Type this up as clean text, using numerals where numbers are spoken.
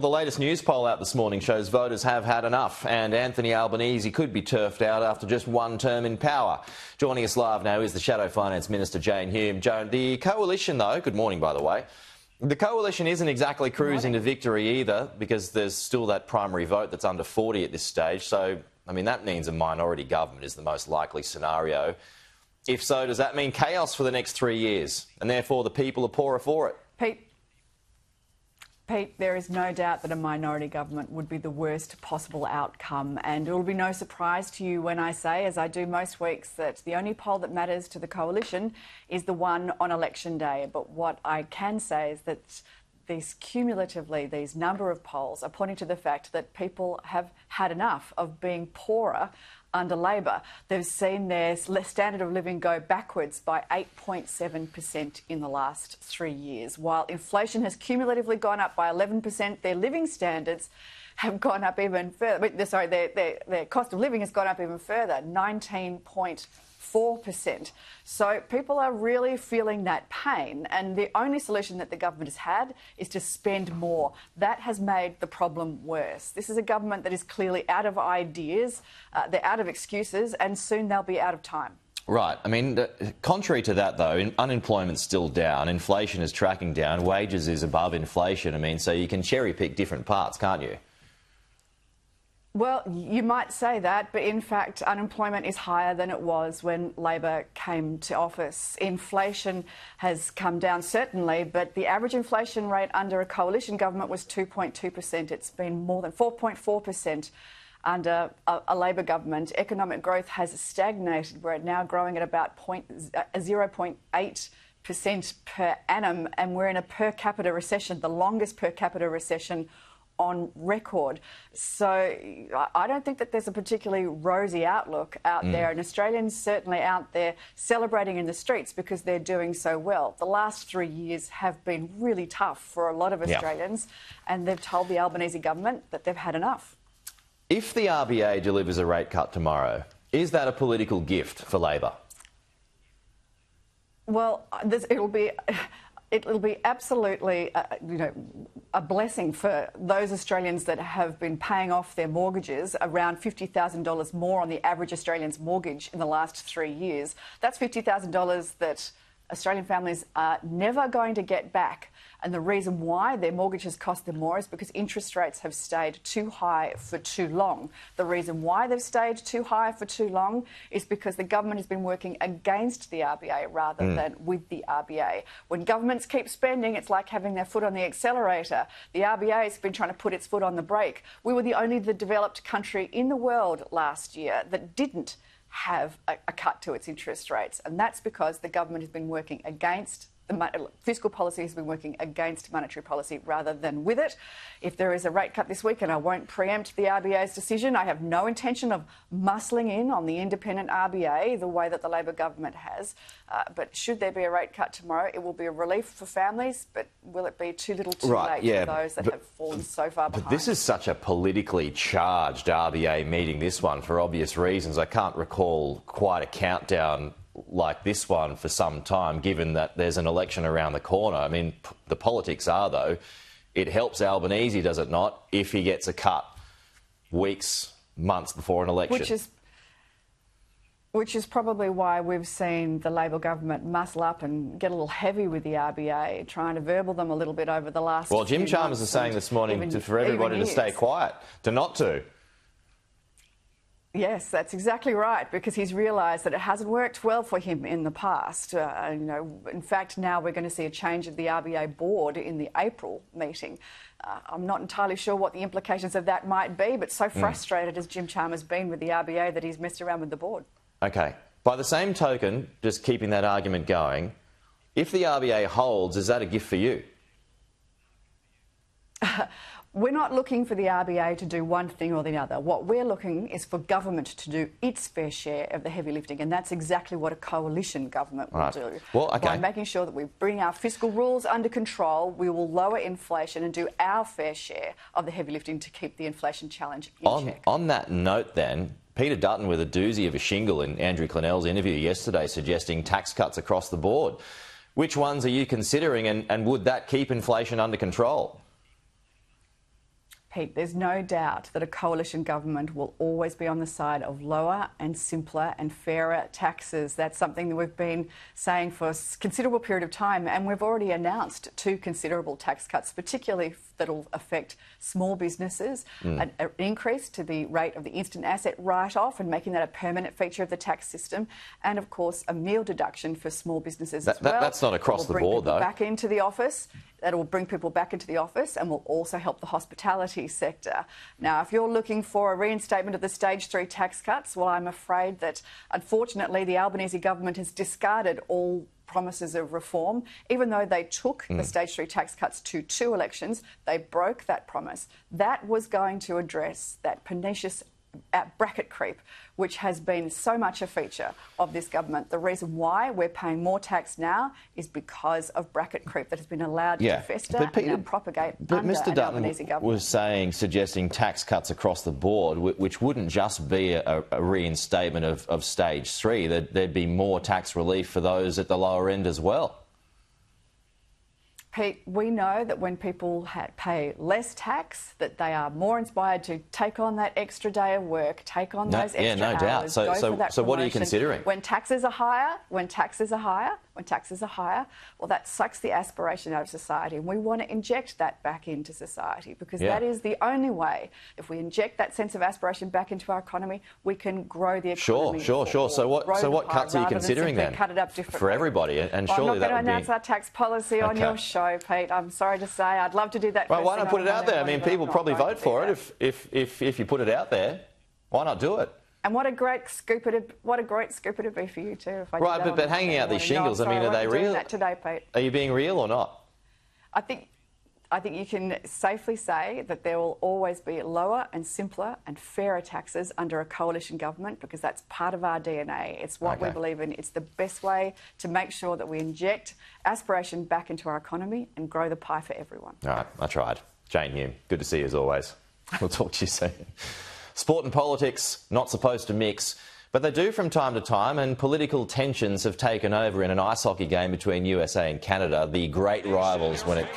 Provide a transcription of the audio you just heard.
The latest news poll out this morning shows voters have had enough, and Anthony Albanese could be turfed out after just one term in power. Joining us live now is the Shadow Finance Minister, Jane Hume. Joan, the coalition, though, good morning, by the way, the coalition isn't exactly cruising to victory either, because there's still that primary vote that's under 40 at this stage. So, I mean, that means a minority government is the most likely scenario. If so, does that mean chaos for the next 3 years, and therefore the people are poorer for it? Pete, there is no doubt that a minority government would be the worst possible outcome, and it will be no surprise to you when I say, as I do most weeks, that the only poll that matters to the coalition is the one on election day. But what I can say is that these number of polls are pointing to the fact that people have had enough of being poorer under Labor. They've seen their standard of living go backwards by 8.7% in the last 3 years. While inflation has cumulatively gone up by 11%, their living standards have gone up even further. Their cost of living has gone up even further, 19.4%. So people are really feeling that pain, and the only solution that the government has had is to spend more. That has made the problem worse. This is a government that is clearly out of ideas, they're out of excuses, and soon they'll be out of time. Right. I mean, contrary to that, though, unemployment's still down, inflation is tracking down, wages is above inflation. I mean, so you can cherry-pick different parts, can't you? Well, you might say that, but in fact, unemployment is higher than it was when Labor came to office. Inflation has come down, certainly, but the average inflation rate under a coalition government was 2.2%. It's been more than 4.4% under a Labor government. Economic growth has stagnated. We're now growing at about 0.8% per annum, and we're in a per capita recession, the longest per capita recession on record. So I don't think that there's a particularly rosy outlook out there, and Australians certainly out there celebrating in the streets because they're doing so well. The last 3 years have been really tough for a lot of Australians, and they've told the Albanese government that they've had enough. If the RBA delivers a rate cut tomorrow, is that a political gift for Labor? Well, It'll be absolutely, a blessing for those Australians that have been paying off their mortgages, around $50,000 more on the average Australian's mortgage in the last 3 years. That's $50,000 that Australian families are never going to get back. And the reason why their mortgages cost them more is because interest rates have stayed too high for too long. The reason why they've stayed too high for too long is because the government has been working against the RBA rather than with the RBA. When governments keep spending, it's like having their foot on the accelerator. The RBA has been trying to put its foot on the brake. We were the only developed country in the world last year that didn't have a cut to its interest rates, and that's because the government has been working against fiscal policy has been working against monetary policy rather than with it. If there is a rate cut this week, and I won't preempt the RBA's decision, I have no intention of muscling in on the independent RBA the way that the Labor government has. But should there be a rate cut tomorrow, it will be a relief for families, but will it be too little too late for those that have fallen so far behind? But this is such a politically charged RBA meeting, this one, for obvious reasons. I can't recall quite a countdown like this one for some time, given that there's an election around the corner. I mean, the politics are, though, it helps Albanese, does it not, if he gets a cut weeks, months before an election. Which is probably why we've seen the Labor government muscle up and get a little heavy with the RBA, trying to verbal them a little bit over the last Well, Jim Chalmers is saying this morning for everybody to stay quiet, to not to. Yes, that's exactly right, because he's realised that it hasn't worked well for him in the past. In fact, now we're going to see a change of the RBA board in the April meeting. I'm not entirely sure what the implications of that might be, but so frustrated has Jim Chalmers been with the RBA that he's messed around with the board. OK. By the same token, just keeping that argument going, if the RBA holds, is that a gift for you? We're not looking for the RBA to do one thing or the other. What we're looking is for government to do its fair share of the heavy lifting, and that's exactly what a coalition government will do. Well, okay. By making sure that we bring our fiscal rules under control, we will lower inflation and do our fair share of the heavy lifting to keep the inflation challenge in check. On that note, then, Peter Dutton with a doozy of a shingle in Andrew Clennell's interview yesterday, suggesting tax cuts across the board. Which ones are you considering, and would that keep inflation under control? Pete, there's no doubt that a coalition government will always be on the side of lower and simpler and fairer taxes. That's something that we've been saying for a considerable period of time, and we've already announced 2 considerable tax cuts, particularly that'll affect small businesses, an increase to the rate of the instant asset write-off and making that a permanent feature of the tax system, and of course a meal deduction for small businesses as well. That's not across the board, though. Back into the office. That will bring people back into the office and will also help the hospitality sector. Now, if you're looking for a reinstatement of the Stage 3 tax cuts, well, I'm afraid that, unfortunately, the Albanese government has discarded all promises of reform. Even though they took the Stage 3 tax cuts to 2 elections, they broke that promise. That was going to address that pernicious bracket creep, which has been so much a feature of this government. The reason why we're paying more tax now is because of bracket creep that has been allowed to fester and propagate under Mr. an Albanese government. Was suggesting tax cuts across the board, which wouldn't just be a reinstatement of Stage 3. There'd be more tax relief for those at the lower end as well. Pete, we know that when people pay less tax, that they are more inspired to take on that extra day of work, take on those extra hours. Yeah, no doubt. So what are you considering? When taxes are higher, well, that sucks the aspiration out of society, and we want to inject that back into society because that is the only way. If we inject that sense of aspiration back into our economy, we can grow the economy. Sure. So what cuts are you considering then? Cut it up differently For everybody, and well, surely I'm not going to announce our tax policy on your show, Pete. I'm sorry to say. I'd love to do that. Well, why not put it out there? I mean, people probably vote for it if you put it out there. Why not do it? And what a great scoop it'd be for you too. If I right, but hanging out these shingles, I mean, are they real? That today, Pete. Are you being real or not? I think you can safely say that there will always be lower and simpler and fairer taxes under a coalition government because that's part of our DNA. It's what we believe in. It's the best way to make sure that we inject aspiration back into our economy and grow the pie for everyone. All right, I tried. Jane Hume, good to see you as always. We'll talk to you soon. Sport and politics, not supposed to mix, but they do from time to time, and political tensions have taken over in an ice hockey game between USA and Canada, the great rivals when it comes